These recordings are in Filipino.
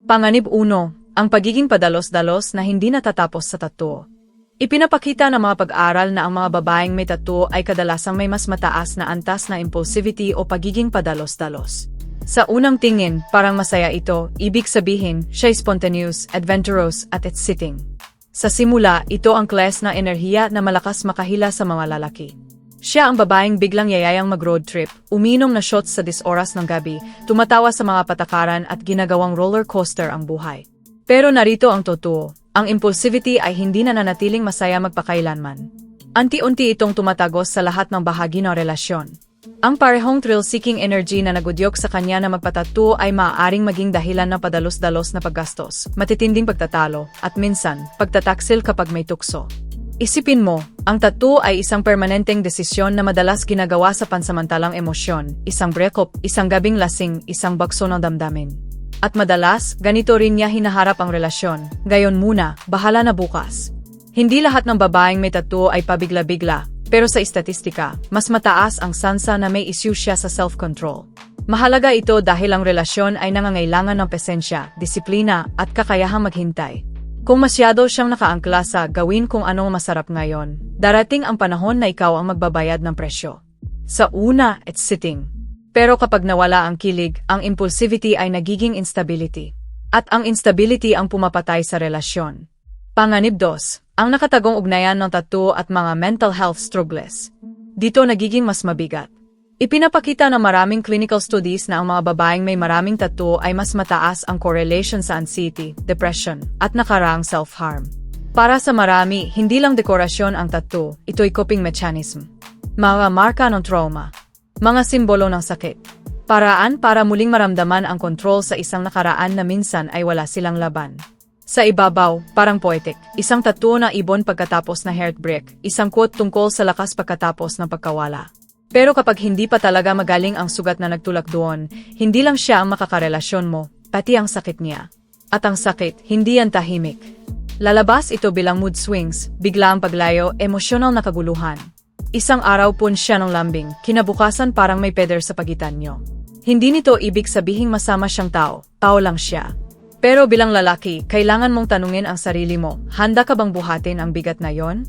Panganib 1, ang pagiging padalos-dalos na hindi natatapos sa tattoo. Ipinapakita ng mga pag-aaral na ang mga babaeng may tattoo ay kadalasang may mas mataas na antas na impulsivity o pagiging padalos-dalos. Sa unang tingin, parang masaya ito, ibig sabihin, siya ay spontaneous, adventurous, at exciting. Sa simula, ito ang class na enerhiya na malakas makahila sa mga lalaki. Siya ang babaeng biglang yayayang mag-road trip, uminom na shots sa 10 oras ng gabi, tumatawa sa mga patakaran at ginagawang roller coaster ang buhay. Pero narito ang totoo, ang impulsivity ay hindi na nanatiling masaya magpakailanman. Unti-unti itong tumatagos sa lahat ng bahagi ng relasyon. Ang parehong thrill-seeking energy na nagudyok sa kanya na magpatattoo ay maaaring maging dahilan ng padalos-dalos na paggastos, matitinding pagtatalo, at minsan, pagtataksil kapag may tukso. Isipin mo, ang tattoo ay isang permanenteng desisyon na madalas ginagawa sa pansamantalang emosyon, isang breakup, isang gabing lasing, isang bakso ng damdamin. At madalas, ganito rin niya hinaharap ang relasyon, gayon muna, bahala na bukas. Hindi lahat ng babaeng may tattoo ay pabigla-bigla, pero sa istatistika, mas mataas ang sansa na may issue siya sa self-control. Mahalaga ito dahil ang relasyon ay nangangailangan ng pesensya, disiplina, at kakayahang maghintay. Kung masyado siyang nakaangkla sa gawin kung anong masarap ngayon, darating ang panahon na ikaw ang magbabayad ng presyo. Sa una, it's sitting. Pero kapag nawala ang kilig, ang impulsivity ay nagiging instability. At ang instability ang pumapatay sa relasyon. Panganib 2, ang nakatagong ugnayan ng tattoo at mga mental health struggles. Dito nagiging mas mabigat. Ipinapakita ng maraming clinical studies na ang mga babaeng may maraming tattoo ay mas mataas ang correlation sa anxiety, depression, at nakaraang self-harm. Para sa marami, hindi lang dekorasyon ang tattoo, ito'y coping mechanism. Mga marka ng trauma. Mga simbolo ng sakit. Paraan para muling maramdaman ang control sa isang nakaraan na minsan ay wala silang laban. Sa ibabaw, parang poetic, isang tattoo na ibon pagkatapos na heartbreak, isang quote tungkol sa lakas pagkatapos ng pagkawala. Pero kapag hindi pa talaga magaling ang sugat na nagtulak doon, hindi lang siya ang makakarelasyon mo, pati ang sakit niya. At ang sakit, hindi yan tahimik. Lalabas ito bilang mood swings, biglaang paglayo, emosyonal na kaguluhan. Isang araw pun siya ng lambing, kinabukasan parang may peder sa pagitan nyo. Hindi nito ibig sabihing masama siyang tao lang siya. Pero bilang lalaki, kailangan mong tanungin ang sarili mo, handa ka bang buhatin ang bigat na yon?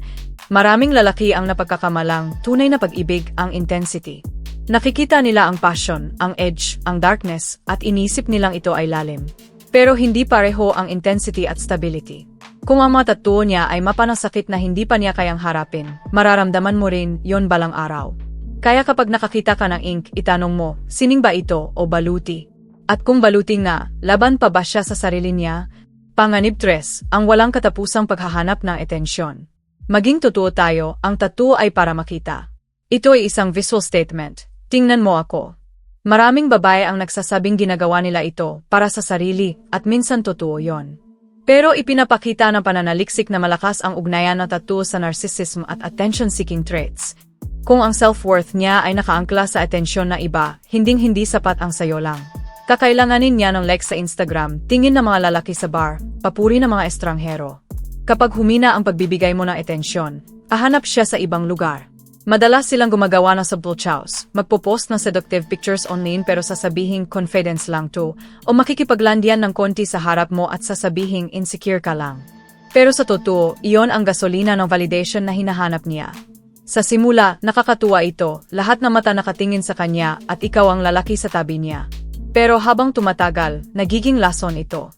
Maraming lalaki ang napagkakamalang, tunay na pag-ibig, ang intensity. Nakikita nila ang passion, ang edge, ang darkness, at inisip nilang ito ay lalim. Pero hindi pareho ang intensity at stability. Kung ang mga tattoo niya ay mapanasakit na hindi pa niya kayang harapin, mararamdaman mo rin yon balang araw. Kaya kapag nakakita ka ng ink, itanong mo, sining ba ito o baluti? At kung baluti nga, laban pa ba siya sa sarili niya? Panganib 3, ang walang katapusang paghahanap ng atensyon. Maging totoo tayo, ang tattoo ay para makita. Ito ay isang visual statement. Tingnan mo ako. Maraming babae ang nagsasabing ginagawa nila ito para sa sarili at minsan totoo yon. Pero ipinapakita ng pananaliksik na malakas ang ugnayan ng tattoo sa narcissism at attention-seeking traits. Kung ang self-worth niya ay nakaangkla sa atensyon na iba, hinding-hindi sapat ang sayo lang. Kakailanganin niya ng likes sa Instagram, tingin ng mga lalaki sa bar, papuri ng mga estranghero. Kapag humina ang pagbibigay mo ng atensyon, hahanap siya sa ibang lugar. Madalas silang gumagawa ng subtle chows, magpo-post ng seductive pictures online pero sasabihin confidence lang to, o makikipaglandian ng konti sa harap mo at sasabihin insecure ka lang. Pero sa totoo, iyon ang gasolina ng validation na hinahanap niya. Sa simula, nakakatuwa ito, lahat ng mata nakatingin sa kanya at ikaw ang lalaki sa tabi niya. Pero habang tumatagal, nagiging lason ito.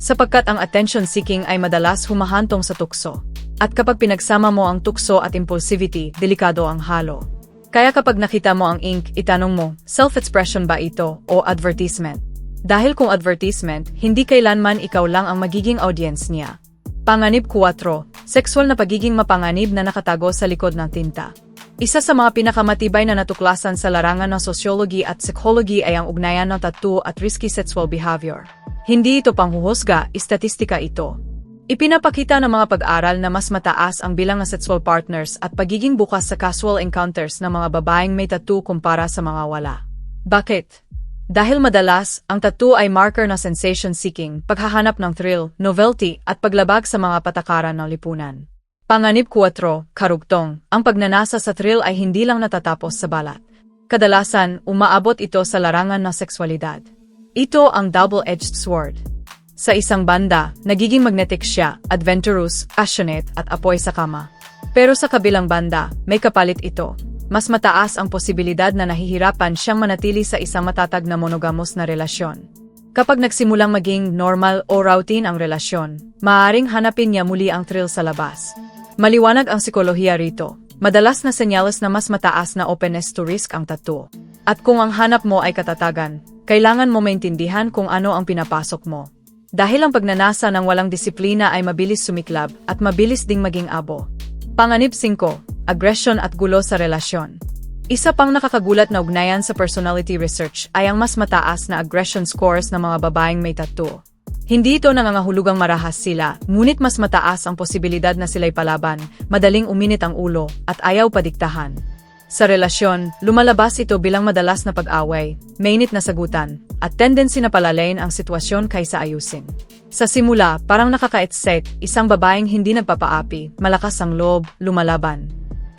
Sapagkat ang attention-seeking ay madalas humahantong sa tukso. At kapag pinagsama mo ang tukso at impulsivity, delikado ang halo. Kaya kapag nakita mo ang ink, itanong mo, self-expression ba ito o advertisement? Dahil kung advertisement, hindi kailanman ikaw lang ang magiging audience niya. Panganib 4, sexual na pagiging mapanganib na nakatago sa likod ng tinta. Isa sa mga pinakamatibay na natuklasan sa larangan ng sociology at psychology ay ang ugnayan ng tattoo at risky sexual behavior. Hindi ito panghuhusga, istatistika ito. Ipinapakita ng mga pag-aral na mas mataas ang bilang ng sexual partners at pagiging bukas sa casual encounters ng mga babaeng may tattoo kumpara sa mga wala. Bakit? Dahil madalas, ang tattoo ay marker ng sensation-seeking, paghahanap ng thrill, novelty, at paglabag sa mga patakaran ng lipunan. Panganib 4, karugtong. Ang pagnanasa sa thrill ay hindi lang natatapos sa balat. Kadalasan, umaabot ito sa larangan ng sexualidad. Ito ang double-edged sword. Sa isang banda, nagiging magnetic siya, adventurous, passionate, at apoy sa kama. Pero sa kabilang banda, may kapalit ito. Mas mataas ang posibilidad na nahihirapan siyang manatili sa isang matatag na monogamous na relasyon. Kapag nagsimulang maging normal o routine ang relasyon, maaaring hanapin niya muli ang thrill sa labas. Maliwanag ang psikolohiya rito. Madalas na senyales na mas mataas na openness to risk ang tattoo. At kung ang hanap mo ay katatagan, kailangan mo maintindihan kung ano ang pinapasok mo. Dahil ang pagnanasa ng walang disiplina ay mabilis sumiklab at mabilis ding maging abo. Panganib 5, aggression at gulo sa relasyon. Isa pang nakakagulat na ugnayan sa personality research ay ang mas mataas na aggression scores ng mga babaeng may tattoo. Hindi ito nangangahulugang marahas sila, ngunit mas mataas ang posibilidad na sila'y palaban, madaling uminit ang ulo, at ayaw padiktahan. Sa relasyon, lumalabas ito bilang madalas na pag-away, mainit na sagutan, at tendency na palalayin ang sitwasyon kaysa ayusin. Sa simula, parang nakaka-excite, isang babaeng hindi nagpapaapi, malakas ang loob, lumalaban.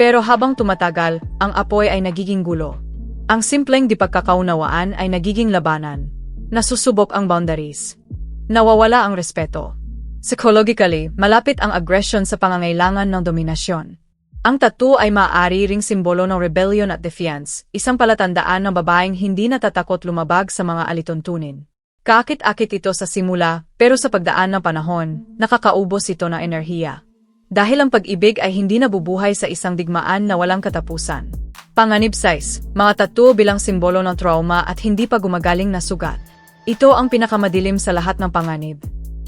Pero habang tumatagal, ang apoy ay nagiging gulo. Ang simpleng di pagkakaunawaan ay nagiging labanan. Nasusubok ang boundaries. Nawawala ang respeto. Psychologically, malapit ang aggression sa pangangailangan ng dominasyon. Ang tattoo ay maaari ring simbolo ng rebellion at defiance, isang palatandaan ng babaeng hindi natatakot lumabag sa mga alituntunin. Kaakit-akit ito sa simula, pero sa pagdaan ng panahon, nakakaubos ito ng enerhiya. Dahil ang pag-ibig ay hindi nabubuhay sa isang digmaan na walang katapusan. Panganib 6, mga tattoo bilang simbolo ng trauma at hindi pa gumagaling na sugat. Ito ang pinakamadilim sa lahat ng panganib.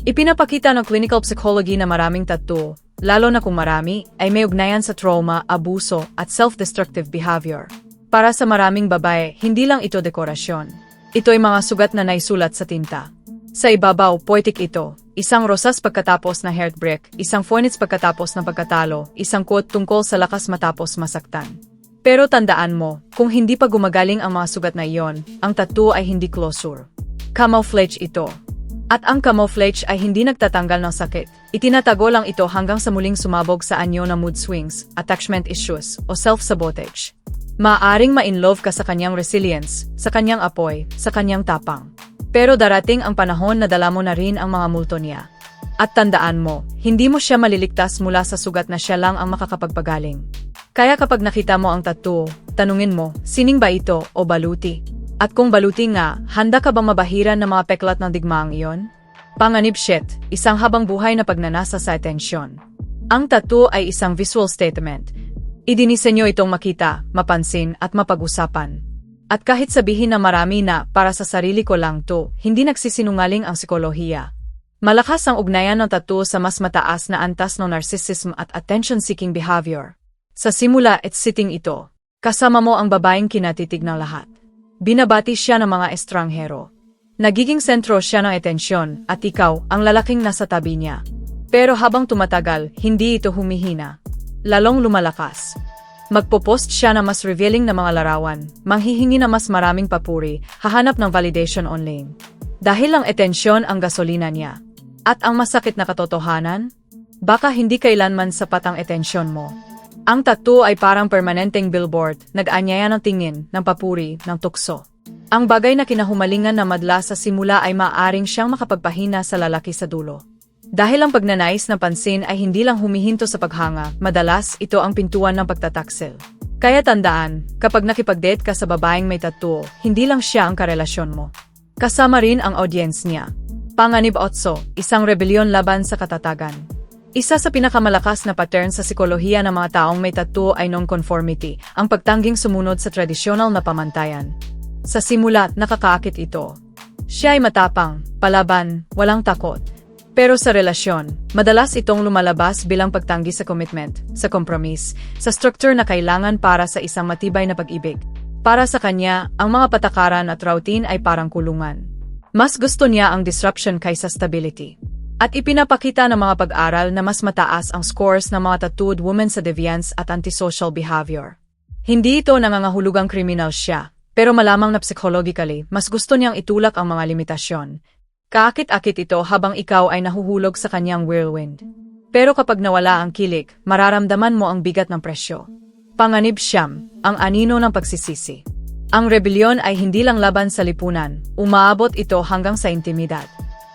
Ipinapakita ng clinical psychology na maraming tattoo, lalo na kung marami, ay may ugnayan sa trauma, abuso, at self-destructive behavior. Para sa maraming babae, hindi lang ito dekorasyon. Ito ay mga sugat na naisulat sa tinta. Sa ibabaw, poetic ito. Isang rosas pagkatapos na heartbreak, isang phoenix pagkatapos ng pagkatalo, isang quote tungkol sa lakas matapos masaktan. Pero tandaan mo, kung hindi pa gumagaling ang mga sugat na iyon, ang tattoo ay hindi closure. Camouflage ito. At ang camouflage ay hindi nagtatanggal ng sakit. Itinatago lang ito hanggang sa muling sumabog sa anyo ng mood swings, attachment issues, o self-sabotage. Maaaring ma-inlove ka sa kanyang resilience, sa kanyang apoy, sa kanyang tapang. Pero darating ang panahon na dala mo na rin ang mga multo niya. At tandaan mo, hindi mo siya maliligtas mula sa sugat na siya lang ang makakapagpagaling. Kaya kapag nakita mo ang tattoo, tanungin mo, sining ba ito o baluti? At kung baluti nga, handa ka bang mabahiran ng mga peklat ng digmaang iyon? Panganib 7, isang habang buhay na pagnanasa sa atensyon. Ang tattoo ay isang visual statement. Idinisenyo itong makita, mapansin at mapag-usapan. At kahit sabihin na marami na para sa sarili ko lang to, hindi nagsisinungaling ang psikolohiya. Malakas ang ugnayan ng tattoo sa mas mataas na antas ng narcissism at attention-seeking behavior. Sa simula at sitting ito, kasama mo ang babaeng kinatitig ng lahat. Binabati siya ng mga estranghero. Nagiging sentro siya ng atensyon at ikaw ang lalaking nasa tabi niya. Pero habang tumatagal, hindi ito humihina. Lalong lumalakas. Magpo-post siya na mas revealing na mga larawan, manghihingi na mas maraming papuri, hahanap ng validation online. Dahil ang atensyon ang gasolina niya. At ang masakit na katotohanan? Baka hindi kailanman sapat ang atensyon mo. Ang tattoo ay parang permanenteng billboard, nag-anyaya ng tingin, ng papuri, ng tukso. Ang bagay na kinahumalingan na madla sa simula ay maaaring siyang makapagpahina sa lalaki sa dulo. Dahil ang pagnanais ng pansin ay hindi lang humihinto sa paghanga, madalas ito ang pintuan ng pagtataksil. Kaya tandaan, kapag nakipag-date ka sa babaeng may tattoo, hindi lang siya ang karelasyon mo. Kasama rin ang audience niya. Panganib 8, isang rebellion laban sa katatagan. Isa sa pinakamalakas na pattern sa psikolohiya ng mga taong may tattoo ay non-conformity, ang pagtangging sumunod sa tradisyonal na pamantayan. Sa simula, nakakaakit ito. Siya ay matapang, palaban, walang takot. Pero sa relasyon, madalas itong lumalabas bilang pagtanggi sa commitment, sa compromise, sa structure na kailangan para sa isang matibay na pag-ibig. Para sa kanya, ang mga patakaran at routine ay parang kulungan. Mas gusto niya ang disruption kaysa stability. At ipinapakita ng mga pag-aral na mas mataas ang scores ng mga tattooed women sa deviance at antisocial behavior. Hindi ito nangangahulugang criminal siya, pero malamang na psychologically, mas gusto niyang itulak ang mga limitasyon. Kaakit-akit ito habang ikaw ay nahuhulog sa kanyang whirlwind. Pero kapag nawala ang kilig, mararamdaman mo ang bigat ng presyo. Panganib 9, ang anino ng pagsisisi. Ang rebellion ay hindi lang laban sa lipunan, umaabot ito hanggang sa intimidad.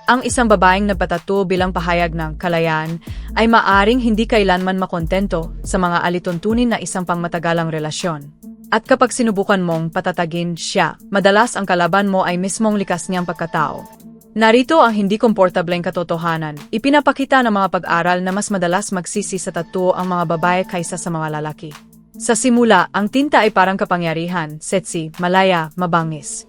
Ang isang babaeng nagpatato bilang pahayag ng kalayaan ay maaring hindi kailanman makontento sa mga alituntunin na isang pangmatagalang relasyon. At kapag sinubukan mong patatagin siya, madalas ang kalaban mo ay mismong likas niyang pagkatao. Narito ang hindi komportableng katotohanan. Ipinapakita ng mga pag-aral na mas madalas magsisi sa tattoo ang mga babae kaysa sa mga lalaki. Sa simula, ang tinta ay parang kapangyarihan, sexy, malaya, mabangis.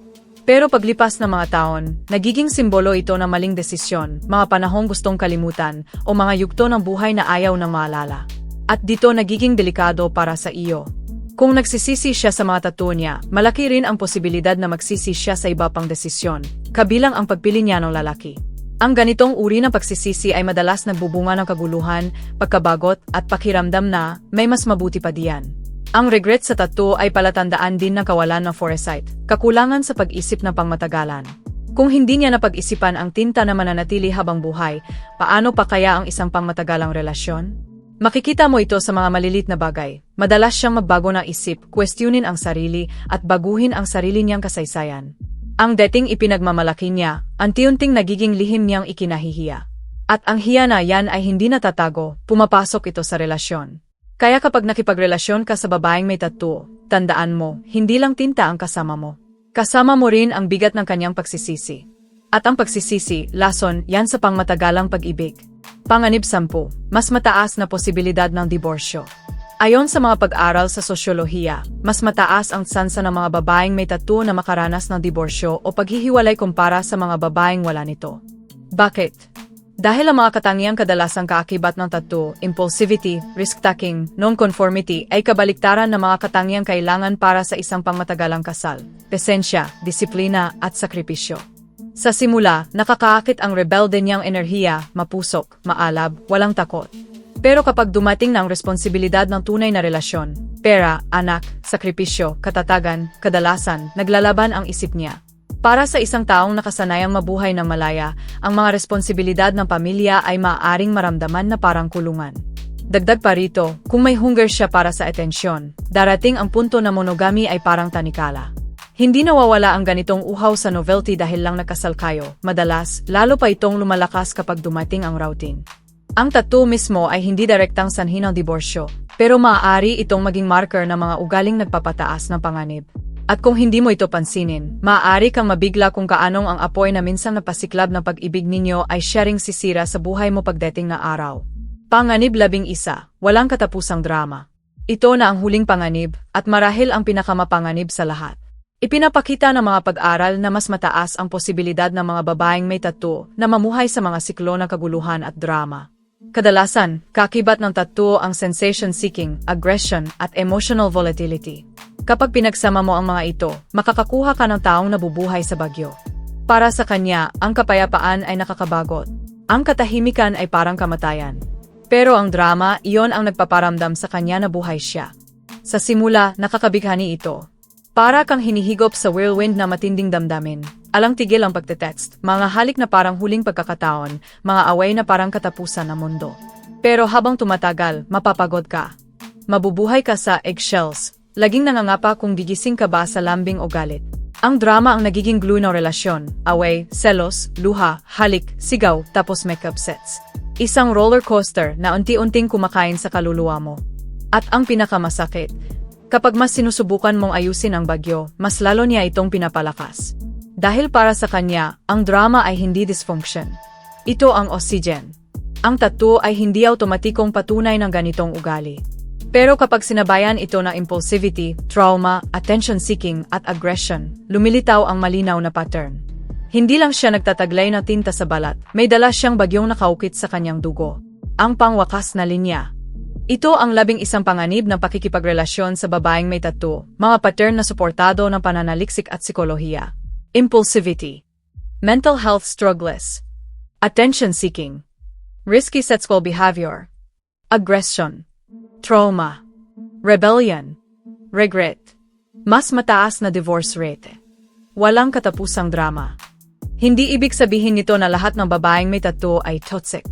Pero paglipas ng mga taon, nagiging simbolo ito ng maling desisyon, mga panahong gustong kalimutan, o mga yugto ng buhay na ayaw ng maalala. At dito nagiging delikado para sa iyo. Kung nagsisisi siya sa mga tattoo niya, malaki rin ang posibilidad na magsisi siya sa iba pang desisyon, kabilang ang pagpili niya ng lalaki. Ang ganitong uri ng pagsisisi ay madalas nagbubunga ng kaguluhan, pagkabagot, at pakiramdam na may mas mabuti pa diyan. Ang regret sa tattoo ay palatandaan din ng kawalan ng foresight, kakulangan sa pag-isip na pangmatagalan. Kung hindi niya napag-isipan ang tinta na mananatili habang buhay, paano pa kaya ang isang pangmatagalang relasyon? Makikita mo ito sa mga malilit na bagay. Madalas siyang magbago ng isip, questionin ang sarili, at baguhin ang sarili niyang kasaysayan. Ang dating ipinagmamalaki niya, unti-unting nagiging lihim niyang ikinahihiya. At ang hiya na yan ay hindi natatago, pumapasok ito sa relasyon. Kaya kapag nakipagrelasyon ka sa babaeng may tattoo, tandaan mo, hindi lang tinta ang kasama mo. Kasama mo rin ang bigat ng kanyang pagsisisi. At ang pagsisisi, lason, yan sa pangmatagalang pag-ibig. Panganib 10, mas mataas na posibilidad ng diborsyo. Ayon sa mga pag-aral sa sosyolohiya, mas mataas ang tsansa ng mga babaeng may tattoo na makaranas ng diborsyo o paghihiwalay kumpara sa mga babaeng wala nito. Bakit? Dahil ang mga katangiang kadalasang kaakibat ng tattoo, impulsivity, risk-taking, non-conformity ay kabaliktaran ng mga katangiang kailangan para sa isang pangmatagalang kasal, pasensya, disiplina, at sakripisyo. Sa simula, nakakaakit ang rebelde niyang enerhiya, mapusok, maalab, walang takot. Pero kapag dumating na ang responsibilidad ng tunay na relasyon, pera, anak, sakripisyo, katatagan, kadalasan, naglalaban ang isip niya. Para sa isang taong nakasanayang mabuhay ng malaya, ang mga responsibilidad ng pamilya ay maaaring maramdaman na parang kulungan. Dagdag pa rito, kung may hunger siya para sa atensyon, darating ang punto na monogamy ay parang tanikala. Hindi nawawala ang ganitong uhaw sa novelty dahil lang nagkasal kayo, madalas, lalo pa itong lumalakas kapag dumating ang routine. Ang tattoo mismo ay hindi direktang sanhi ng diborsyo, pero maaari itong maging marker ng mga ugaling nagpapataas ng panganib. At kung hindi mo ito pansinin, maaari kang mabigla kung kaanong ang apoy na minsan napasiklab ng pag-ibig ninyo ay sharing sisira sa buhay mo pagdating na araw. Panganib 11, walang katapusang drama. Ito na ang huling panganib, at marahil ang pinakamapanganib sa lahat. Ipinapakita ng mga pag-aral na mas mataas ang posibilidad ng mga babaeng may tattoo na mamuhay sa mga siklo ng kaguluhan at drama. Kadalasan, kakibat ng tattoo ang sensation-seeking, aggression, at emotional volatility. Kapag pinagsama mo ang mga ito, makakakuha ka ng taong nabubuhay sa bagyo. Para sa kanya, ang kapayapaan ay nakakabagot. Ang katahimikan ay parang kamatayan. Pero ang drama, iyon ang nagpaparamdam sa kanya na buhay siya. Sa simula, nakakabighani ito. Para kang hinihigop sa whirlwind na matinding damdamin. Alang tigil ang pagte-text, mga halik na parang huling pagkakataon, mga away na parang katapusan ng mundo. Pero habang tumatagal, mapapagod ka. Mabubuhay ka sa eggshells. Laging nangangapa kung gigising ka ba sa lambing o galit. Ang drama ang nagiging glue ng relasyon, away, selos, luha, halik, sigaw, tapos makeup sets. Isang roller coaster na unti-unting kumakain sa kaluluwa mo. At ang pinakamasakit, kapag mas sinusubukan mong ayusin ang bagyo, mas lalo niya itong pinapalakas. Dahil para sa kanya, ang drama ay hindi dysfunction. Ito ang oxygen. Ang tattoo ay hindi automatikong patunay ng ganitong ugali. Pero kapag sinabayan ito ng impulsivity, trauma, attention-seeking at aggression, lumilitaw ang malinaw na pattern. Hindi lang siya nagtataglay ng tinta sa balat, may dala siyang bagyong nakaukit sa kanyang dugo. Ang pangwakas na linya. Ito ang 11 panganib ng pakikipagrelasyon sa babaeng may tattoo, mga pattern na suportado ng pananaliksik at psikolohiya. Impulsivity. Mental health struggles. Attention-seeking. Risky sexual behavior. Aggression. Trauma. Rebellion. Regret. Mas mataas na divorce rate. Walang katapusang drama. Hindi ibig sabihin nito na lahat ng babaeng may tattoo ay toxic.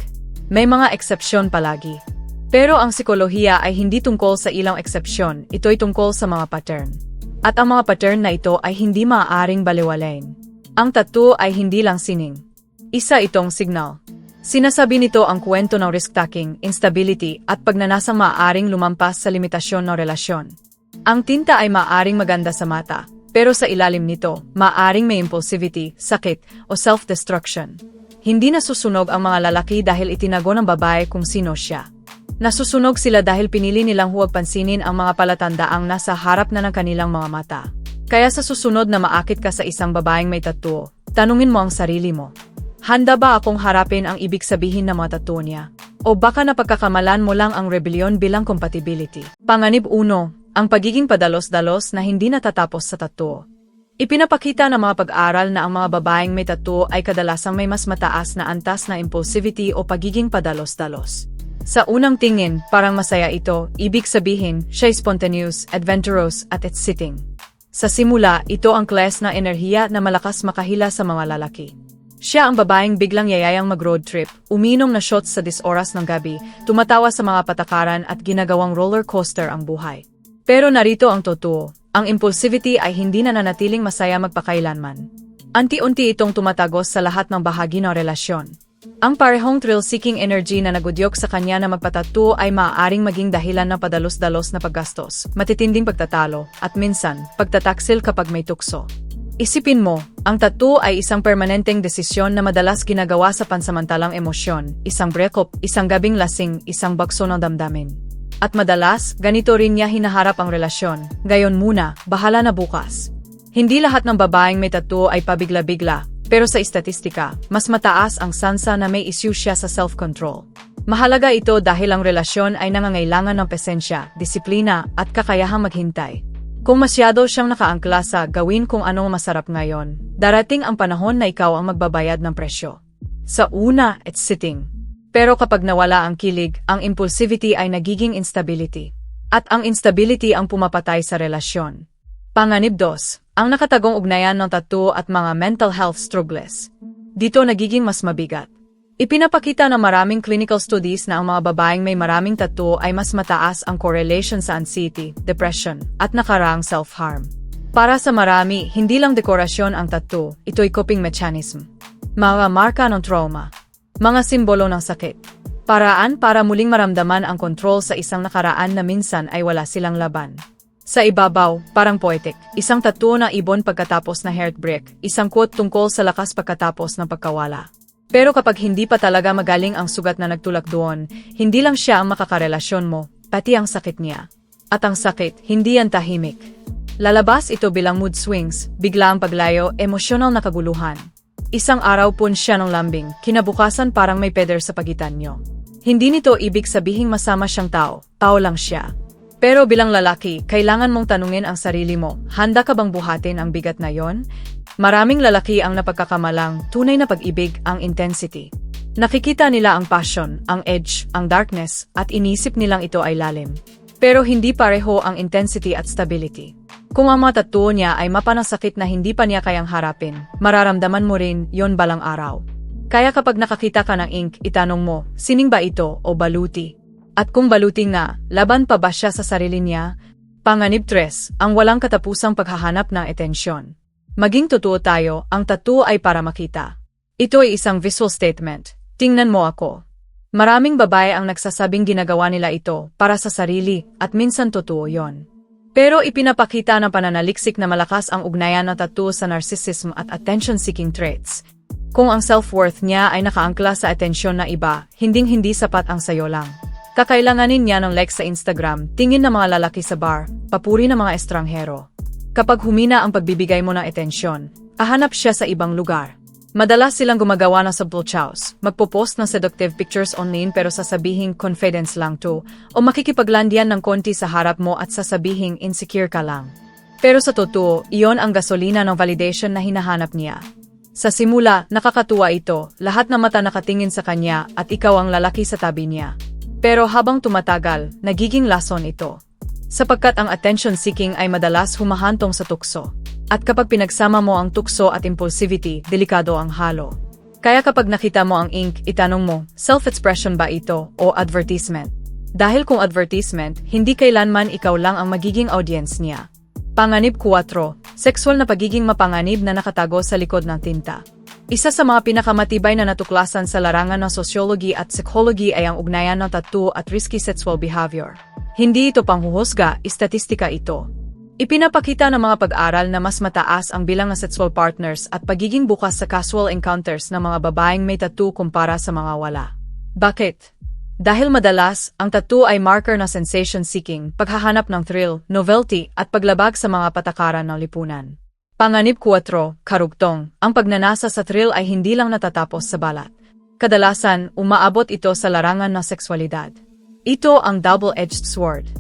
May mga eksepsyon palagi. Pero ang psikolohiya ay hindi tungkol sa ilang eksepsyon, ito'y tungkol sa mga pattern. At ang mga pattern na ito ay hindi maaaring baliwalain. Ang tattoo ay hindi lang sining. Isa itong signal. Sinasabi nito ang kwento ng risk-taking, instability, at pagnanasang maaaring lumampas sa limitasyon ng relasyon. Ang tinta ay maaaring maganda sa mata, pero sa ilalim nito, maaaring may impulsivity, sakit, o self-destruction. Hindi nasusunog ang mga lalaki dahil itinago ng babae kung sino siya. Nasusunog sila dahil pinili nilang huwag pansinin ang mga palatandaang nasa harap na ng kanilang mga mata. Kaya sa susunod na maakit ka sa isang babaeng may tattoo, tanungin mo ang sarili mo. Handa ba akong harapin ang ibig sabihin ng mga tattoo niya? O baka napagkakamalan mo lang ang rebellion bilang compatibility? Panganib 1, ang pagiging padalos-dalos na hindi natatapos sa tattoo. Ipinapakita ng mga pag-aaral na ang mga babaeng may tattoo ay kadalasang may mas mataas na antas na impulsivity o pagiging padalos-dalos. Sa unang tingin, parang masaya ito, ibig sabihin, siya ay spontaneous, adventurous, at exciting. Sa simula, ito ang class na enerhiya na malakas makahila sa mga lalaki. Siya ang babaeng biglang yayayang mag-road trip, uminom na shots sa 10 oras ng gabi, tumatawa sa mga patakaran at ginagawang roller coaster ang buhay. Pero narito ang totoo, ang impulsivity ay hindi nananatiling masaya magpakailanman. Unti-unti itong tumatagos sa lahat ng bahagi ng relasyon. Ang parehong thrill-seeking energy na nagudyok sa kanya na magpatattoo ay maaaring maging dahilan ng padalos-dalos na paggastos, matitinding pagtatalo, at minsan, pagtataksil kapag may tukso. Isipin mo, ang tattoo ay isang permanenteng desisyon na madalas ginagawa sa pansamantalang emosyon, isang breakup, isang gabing lasing, isang bakso ng damdamin. At madalas, ganito rin niya hinaharap ang relasyon, gayon muna, bahala na bukas. Hindi lahat ng babaeng may tattoo ay pabigla-bigla, pero sa istatistika, mas mataas ang sansa na may issue siya sa self-control. Mahalaga ito dahil ang relasyon ay nangangailangan ng pasensya, disiplina, at kakayahang maghintay. Kung masyado siyang nakaangkla sa gawin kung anong masarap ngayon, darating ang panahon na ikaw ang magbabayad ng presyo. Sa una, it's sitting. Pero kapag nawala ang kilig, ang impulsivity ay nagiging instability. At ang instability ang pumapatay sa relasyon. Panganib 2, ang nakatagong ugnayan ng tattoo at mga mental health struggles. Dito nagiging mas mabigat. Ipinapakita ng maraming clinical studies na ang mga babaeng may maraming tattoo ay mas mataas ang correlation sa anxiety, depression, at nakaraang self-harm. Para sa marami, hindi lang dekorasyon ang tattoo, ito'y coping mechanism. Mga marka ng trauma. Mga simbolo ng sakit. Paraan para muling maramdaman ang control sa isang nakaraan na minsan ay wala silang laban. Sa ibabaw, parang poetic, isang tattoo na ibon pagkatapos na heartbreak, isang quote tungkol sa lakas pagkatapos ng pagkawala. Pero kapag hindi pa talaga magaling ang sugat na nagtulak doon, hindi lang siya ang makakarelasyon mo, pati ang sakit niya. At ang sakit, hindi yan tahimik. Lalabas ito bilang mood swings, biglaang paglayo, emosyonal na kaguluhan. Isang araw pun siya ng lambing, kinabukasan parang may peder sa pagitan nyo. Hindi nito ibig sabihing masama siyang tao, tao lang siya. Pero bilang lalaki, kailangan mong tanungin ang sarili mo, handa ka bang buhatin ang bigat na yon? Maraming lalaki ang napagkakamalang, tunay na pag-ibig ang intensity. Nakikita nila ang passion, ang edge, ang darkness, at inisip nilang ito ay lalim. Pero hindi pareho ang intensity at stability. Kung ang mga tattoo niya ay mapanasakit na hindi pa niya kayang harapin, mararamdaman mo rin yon balang araw. Kaya kapag nakakita ka ng ink, itanong mo, sining ba ito o baluti? At kung baluti nga, laban pa ba siya sa sarili niya? Panganib 3, ang walang katapusang paghahanap ng atensyon. Maging totoo tayo, ang tattoo ay para makita. Ito ay isang visual statement. Tingnan mo ako. Maraming babae ang nagsasabing ginagawa nila ito para sa sarili at minsan totoo yon. Pero ipinapakita ng pananaliksik na malakas ang ugnayan ng tattoo sa narcissism at attention-seeking traits. Kung ang self-worth niya ay nakaangkla sa atensyon na iba, hinding-hindi sapat ang sayo lang. Kakailanganin niya ng likes sa Instagram, tingin ng mga lalaki sa bar, papuri ng mga estranghero. Kapag humina ang pagbibigay mo ng atensyon, hahanap siya sa ibang lugar. Madalas silang gumagawa ng subtle chows, magpo-post ng seductive pictures online pero sasabihin confidence lang to, o makikipaglandian ng konti sa harap mo at sasabihin insecure ka lang. Pero sa totoo, iyon ang gasolina ng validation na hinahanap niya. Sa simula, nakakatuwa ito, lahat ng mata nakatingin sa kanya at ikaw ang lalaki sa tabi niya. Pero habang tumatagal, nagiging lason ito. Sapagkat ang attention-seeking ay madalas humahantong sa tukso. At kapag pinagsama mo ang tukso at impulsivity, delikado ang halo. Kaya kapag nakita mo ang ink, itanong mo, self-expression ba ito o advertisement? Dahil kung advertisement, hindi kailanman ikaw lang ang magiging audience niya. Panganib 4, sexual na pagiging mapanganib na nakatago sa likod ng tinta. Isa sa mga pinakamatibay na natuklasan sa larangan ng sociology at psychology ay ang ugnayan ng tattoo at risky sexual behavior. Hindi ito panghuhusga, istatistika ito. Ipinapakita ng mga pag-aral na mas mataas ang bilang ng sexual partners at pagiging bukas sa casual encounters ng mga babaeng may tattoo kumpara sa mga wala. Bakit? Dahil madalas, ang tattoo ay marker ng sensation-seeking, paghahanap ng thrill, novelty, at paglabag sa mga patakaran ng lipunan. Panganib 4, karugtong. Ang pagnanasa sa thrill ay hindi lang natatapos sa balat. Kadalasan, umaabot ito sa larangan ng sexualidad. Ito ang double-edged sword.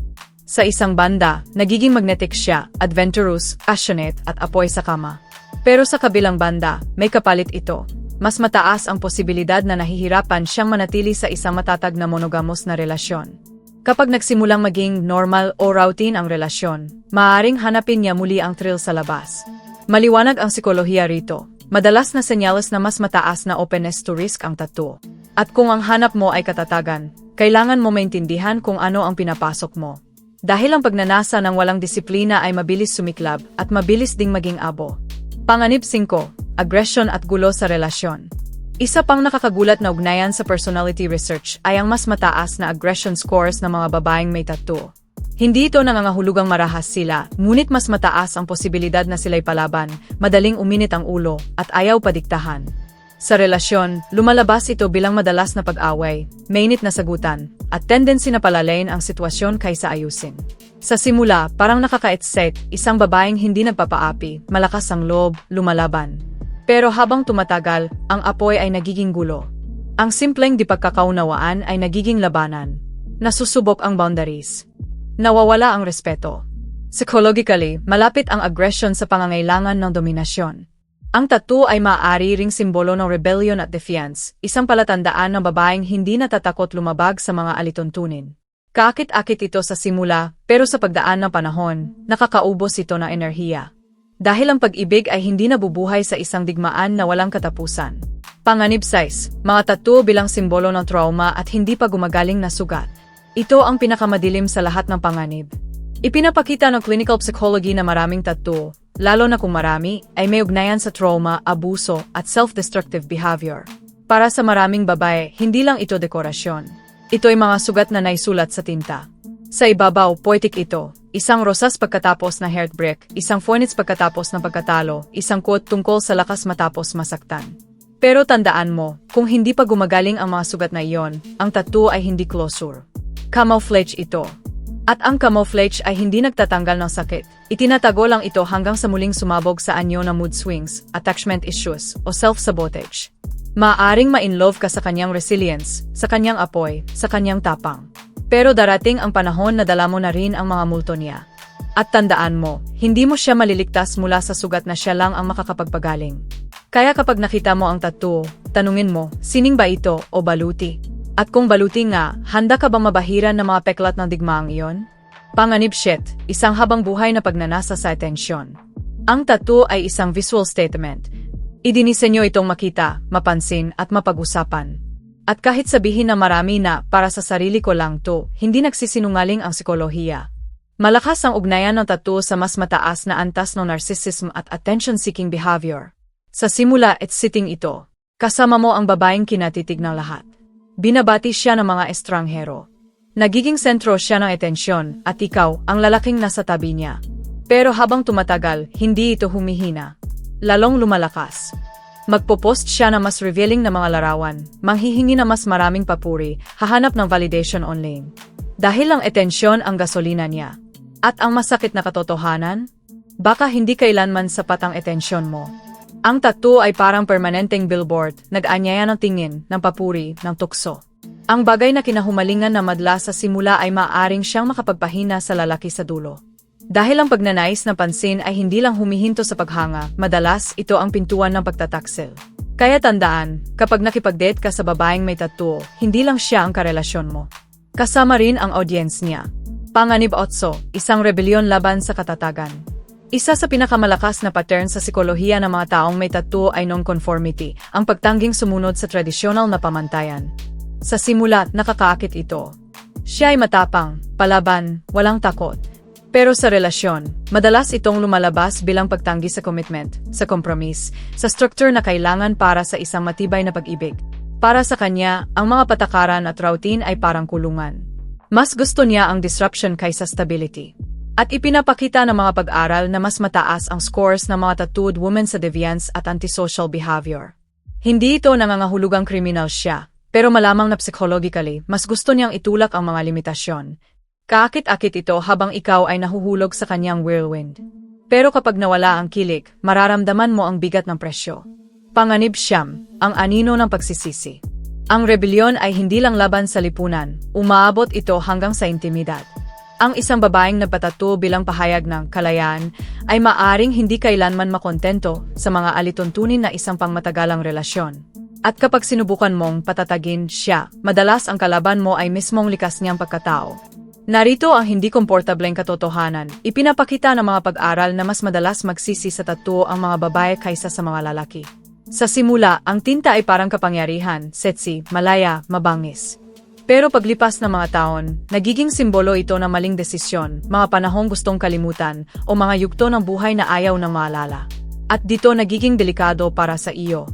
Sa isang banda, nagiging magnetic siya, adventurous, passionate, at apoy sa kama. Pero sa kabilang banda, may kapalit ito. Mas mataas ang posibilidad na nahihirapan siyang manatili sa isang matatag na monogamous na relasyon. Kapag nagsimulang maging normal o routine ang relasyon, maaaring hanapin niya muli ang thrill sa labas. Maliwanag ang psikolohiya rito. Madalas na senyales na mas mataas na openness to risk ang tattoo. At kung ang hanap mo ay katatagan, kailangan mo maintindihan kung ano ang pinapasok mo. Dahil ang pagnanasa ng walang disiplina ay mabilis sumiklab at mabilis ding maging abo. Panganib 5, aggression at gulo sa relasyon. Isa pang nakakagulat na ugnayan sa personality research ay ang mas mataas na aggression scores ng mga babaeng may tattoo. Hindi ito nangangahulugang marahas sila, ngunit mas mataas ang posibilidad na sila'y palaban, madaling uminit ang ulo, at ayaw padiktahan. Sa relasyon, lumalabas ito bilang madalas na pag-away, mainit na sagutan, at tendency na palalayin ang sitwasyon kaysa ayusin. Sa simula, parang nakaka-excite, isang babaeng hindi nagpapaapi, malakas ang loob, lumalaban. Pero habang tumatagal, ang apoy ay nagiging gulo. Ang simpleng di pagkakaunawaan ay nagiging labanan. Nasusubok ang boundaries. Nawawala ang respeto. Psychologically, malapit ang aggression sa pangangailangan ng dominasyon. Ang tattoo ay maaari ring simbolo ng rebellion at defiance, isang palatandaan ng babaeng hindi natatakot lumabag sa mga alituntunin. Kaakit-akit ito sa simula, pero sa pagdaan ng panahon, nakakaubos ito ng enerhiya. Dahil ang pag-ibig ay hindi nabubuhay sa isang digmaan na walang katapusan. Panganib 6, mga tattoo bilang simbolo ng trauma at hindi pa gumagaling na sugat. Ito ang pinakamadilim sa lahat ng panganib. Ipinapakita ng clinical psychology na maraming tattoo, lalo na kung marami, ay may ugnayan sa trauma, abuso, at self-destructive behavior. Para sa maraming babae, hindi lang ito dekorasyon. Ito ay mga sugat na naisulat sa tinta. Sa ibabaw, poetic ito. Isang rosas pagkatapos na heartbreak, isang phoenix pagkatapos ng pagkatalo, isang quote tungkol sa lakas matapos masaktan. Pero tandaan mo, kung hindi pa gumagaling ang mga sugat na iyon, ang tattoo ay hindi closure. Camouflage ito. At ang camouflage ay hindi nagtatanggal ng sakit. Itinatago lang ito hanggang sa muling sumabog sa anyo ng mood swings, attachment issues, o self-sabotage. Maaring ma-inlove ka sa kanyang resilience, sa kanyang apoy, sa kanyang tapang. Pero darating ang panahon na dala mo na rin ang mga multo niya. At tandaan mo, hindi mo siya maliligtas mula sa sugat na siya lang ang makakapagpagaling. Kaya kapag nakita mo ang tattoo, tanungin mo, sining ba ito o baluti? At kung baluti nga, handa ka bang mabahiran ng mga peklat ng digmaang iyon? Panganib 7, isang habang buhay na pagnanasa sa atensyon. Ang tattoo ay isang visual statement. Idinisenyo itong makita, mapansin at mapag-usapan. At kahit sabihin na marami na para sa sarili ko lang to, hindi nagsisinungaling ang psikolohiya. Malakas ang ugnayan ng tattoo sa mas mataas na antas ng narcissism at attention-seeking behavior. Sa simula at sitting ito, kasama mo ang babaeng kinatitig ng lahat. Binabati siya ng mga estranghero. Nagiging sentro siya ng atensyon at ikaw ang lalaking nasa tabi niya. Pero habang tumatagal, hindi ito humihina. Lalong lumalakas. Magpo-post siya na mas revealing na mga larawan, manghihingi na mas maraming papuri, hahanap ng validation online. Dahil ang atensyon ang gasolina niya. At ang masakit na katotohanan? Baka hindi kailanman sapat ang atensyon mo. Ang tattoo ay parang permanenteng billboard, nag-anyaya ng tingin, ng papuri, ng tukso. Ang bagay na kinahumalingan na madla sa simula ay maaaring siyang makapagpahina sa lalaki sa dulo. Dahil ang pagnanais na pansin ay hindi lang humihinto sa paghanga, madalas ito ang pintuan ng pagtataksil. Kaya tandaan, kapag nakipag-date ka sa babaeng may tattoo, hindi lang siya ang karelasyon mo. Kasama rin ang audience niya. Panganib 8, isang rebelyon laban sa katatagan. Isa sa pinakamalakas na pattern sa psikolohiya ng mga taong may tattoo ay non-conformity, ang pagtangging sumunod sa tradisyonal na pamantayan. Sa simula, nakakaakit ito. Siya ay matapang, palaban, walang takot. Pero sa relasyon, madalas itong lumalabas bilang pagtanggi sa commitment, sa compromise, sa structure na kailangan para sa isang matibay na pag-ibig. Para sa kanya, ang mga patakaran at routine ay parang kulungan. Mas gusto niya ang disruption kaysa stability. At ipinapakita ng mga pag-aral na mas mataas ang scores ng mga tattooed women sa deviance at antisocial behavior. Hindi ito nangangahulugang criminal siya, pero malamang na psychologically, mas gusto niyang itulak ang mga limitasyon. Kaakit-akit ito habang ikaw ay nahuhulog sa kanyang whirlwind. Pero kapag nawala ang kilig, mararamdaman mo ang bigat ng presyo. Panganib siyam, ang anino ng pagsisisi. Ang rebelyon ay hindi lang laban sa lipunan, umaabot ito hanggang sa intimidad. Ang isang babaeng nagpatattoo bilang pahayag ng kalayaan ay maaring hindi kailanman makontento sa mga alituntunin na isang pangmatagalang relasyon. At kapag sinubukan mong patatagin siya, madalas ang kalaban mo ay mismong likas niyang pagkatao. Narito ang hindi komportableng katotohanan. Ipinapakita ng mga pag-aral na mas madalas magsisi sa tattoo ang mga babae kaysa sa mga lalaki. Sa simula, ang tinta ay parang kapangyarihan, sexy, malaya, mabangis. Pero paglipas ng mga taon, nagiging simbolo ito ng maling desisyon, mga panahong gustong kalimutan, o mga yugto ng buhay na ayaw na maalala. At dito nagiging delikado para sa iyo.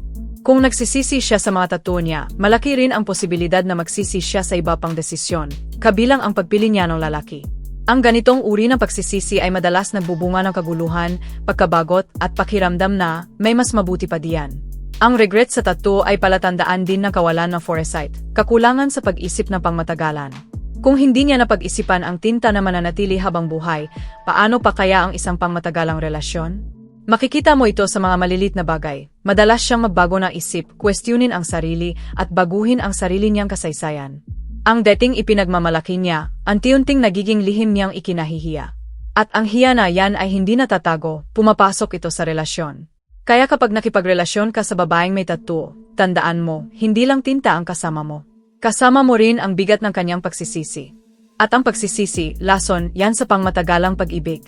Kung nagsisisi siya sa mga tattoo niya, malaki rin ang posibilidad na magsisi siya sa iba pang desisyon, kabilang ang pagpili niya ng lalaki. Ang ganitong uri ng pagsisisi ay madalas nagbubunga ng kaguluhan, pagkabagot, at pakiramdam na may mas mabuti pa diyan. Ang regret sa tattoo ay palatandaan din ng kawalan ng foresight, kakulangan sa pag-isip ng pangmatagalan. Kung hindi niya napag-isipan ang tinta na mananatili habang buhay, paano pa kaya ang isang pangmatagalang relasyon? Makikita mo ito sa mga malilit na bagay. Madalas siyang magbago ng isip, questionin ang sarili, at baguhin ang sarili niyang kasaysayan. Ang dating ipinagmamalaki niya, unti-unting nagiging lihim niyang ikinahihiya. At ang hiya na yan ay hindi natatago, pumapasok ito sa relasyon. Kaya kapag nakipagrelasyon ka sa babaeng may tattoo, tandaan mo, hindi lang tinta ang kasama mo. Kasama mo rin ang bigat ng kanyang pagsisisi. At ang pagsisisi, lason, yan sa pangmatagalang pag-ibig.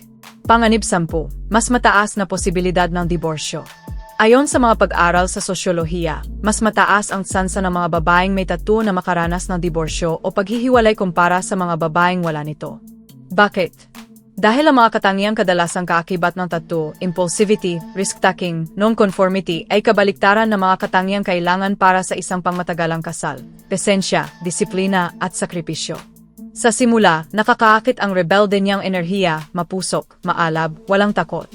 Panganib 10, mas mataas na posibilidad ng diborsyo. Ayon sa mga pag-aral sa sosyolohiya, mas mataas ang tsansa ng mga babaeng may tattoo na makaranas ng diborsyo o paghihiwalay kumpara sa mga babaeng wala nito. Bakit? Dahil ang mga katangiang kadalasang kaakibat ng tattoo, impulsivity, risk-taking, non-conformity ay kabaliktaran ng mga katangiang kailangan para sa isang pangmatagalang kasal, pasensya, disiplina at sakripisyo. Sa simula, nakakaakit ang rebelde niyang enerhiya, mapusok, maalab, walang takot.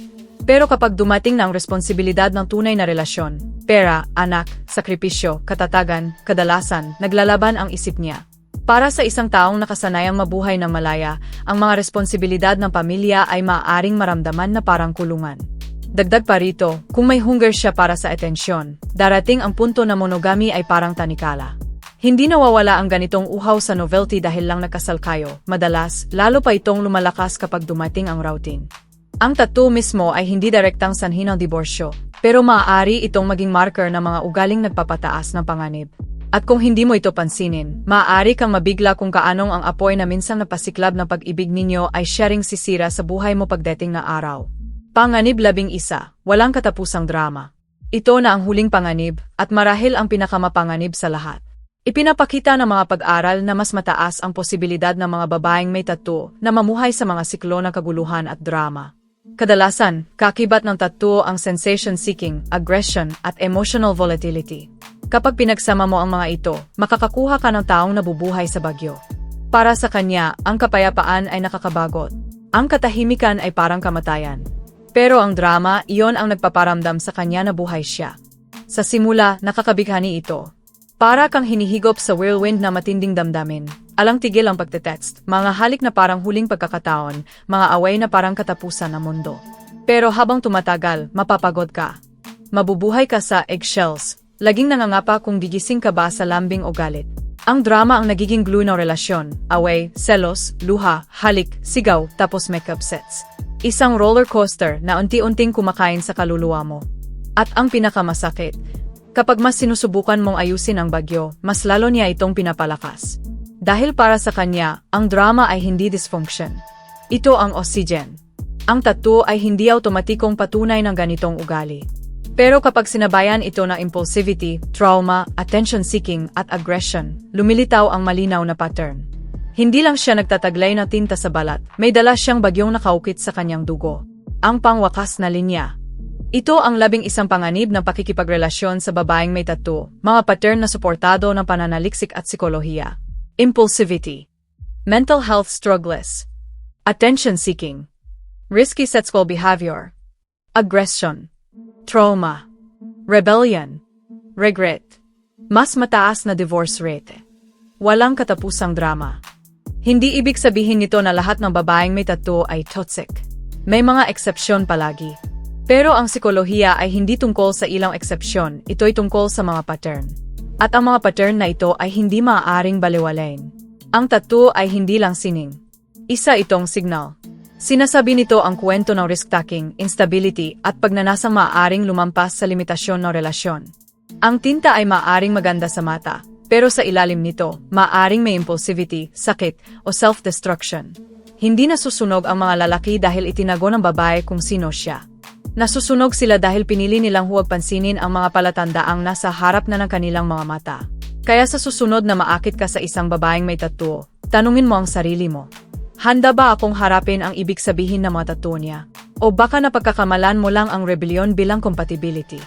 Pero kapag dumating na ang responsibilidad ng tunay na relasyon, pera, anak, sakripisyo, katatagan, kadalasan, naglalaban ang isip niya. Para sa isang taong nakasanayang mabuhay ng malaya, ang mga responsibilidad ng pamilya ay maaaring maramdaman na parang kulungan. Dagdag pa rito, kung may hunger siya para sa atensyon, darating ang punto na monogamy ay parang tanikala. Hindi nawawala ang ganitong uhaw sa novelty dahil lang nagkasal kayo, madalas, lalo pa itong lumalakas kapag dumating ang routine. Ang tattoo mismo ay hindi direktang sanhi ng diborsyo, pero maaari itong maging marker ng mga ugaling nagpapataas ng panganib. At kung hindi mo ito pansinin, maaari kang mabigla kung kaanong ang apoy na minsan napasiklab ng pag-ibig ninyo ay sharing sisira sa buhay mo pagdating na araw. Panganib 11, walang katapusang drama. Ito na ang huling panganib, at marahil ang pinakamapanganib sa lahat. Ipinapakita ng mga pag-aral na mas mataas ang posibilidad ng mga babaeng may tattoo na mamuhay sa mga siklo ng kaguluhan at drama. Kadalasan, kakibat ng tattoo ang sensation-seeking, aggression, at emotional volatility. Kapag pinagsama mo ang mga ito, makakakuha ka ng taong nabubuhay sa bagyo. Para sa kanya, ang kapayapaan ay nakakabagot. Ang katahimikan ay parang kamatayan. Pero ang drama, iyon ang nagpaparamdam sa kanya na buhay siya. Sa simula, nakakabighani ito. Para kang hinihigop sa whirlwind na matinding damdamin. Alang tigil ang pagte-text, mga halik na parang huling pagkakataon, mga away na parang katapusan ng mundo. Pero habang tumatagal, mapapagod ka. Mabubuhay ka sa eggshells, laging nangangapa kung gigising ka ba sa lambing o galit. Ang drama ang nagiging glue ng relasyon, away, selos, luha, halik, sigaw, tapos makeup sets. Isang roller coaster na unti-unting kumakain sa kaluluwa mo. At ang pinakamasakit, kapag mas sinusubukan mong ayusin ang bagyo, mas lalo niya itong pinapalakas. Dahil para sa kanya, ang drama ay hindi dysfunction. Ito ang oxygen. Ang tattoo ay hindi automatikong patunay ng ganitong ugali. Pero kapag sinabayan ito ng impulsivity, trauma, attention-seeking at aggression, lumilitaw ang malinaw na pattern. Hindi lang siya nagtataglay ng tinta sa balat, may dala siyang bagyong nakaukit sa kanyang dugo. Ang pangwakas na linya. Ito ang 11 panganib ng pakikipagrelasyon sa babaeng may tattoo, mga pattern na suportado ng pananaliksik at psikolohiya. Impulsivity. Mental health struggles. Attention-seeking. Risky sexual behavior. Aggression. Trauma. Rebellion. Regret. Mas mataas na divorce rate. Walang katapusang drama. Hindi ibig sabihin nito na lahat ng babaeng may tattoo ay toxic. May mga eksepsyon palagi. Pero ang psikolohiya ay hindi tungkol sa ilang eksepsyon, ito'y tungkol sa mga pattern. At ang mga pattern na ito ay hindi maaaring baliwalain. Ang tattoo ay hindi lang sining. Isa itong signal. Sinasabi nito ang kwento ng risk-taking, instability, at pagnanasang maaaring lumampas sa limitasyon ng relasyon. Ang tinta ay maaaring maganda sa mata, pero sa ilalim nito, maaaring may impulsivity, sakit, o self-destruction. Hindi nasusunog ang mga lalaki dahil itinago ng babae kung sino siya. Nasusunog sila dahil pinili nilang huwag pansinin ang mga palatandaang nasa harap na ng kanilang mga mata. Kaya sa susunod na maakit ka sa isang babaeng may tattoo, tanungin mo ang sarili mo. Handa ba akong harapin ang ibig sabihin ng mga tattoo niya? O baka napagkakamalan mo lang ang rebellion bilang compatibility?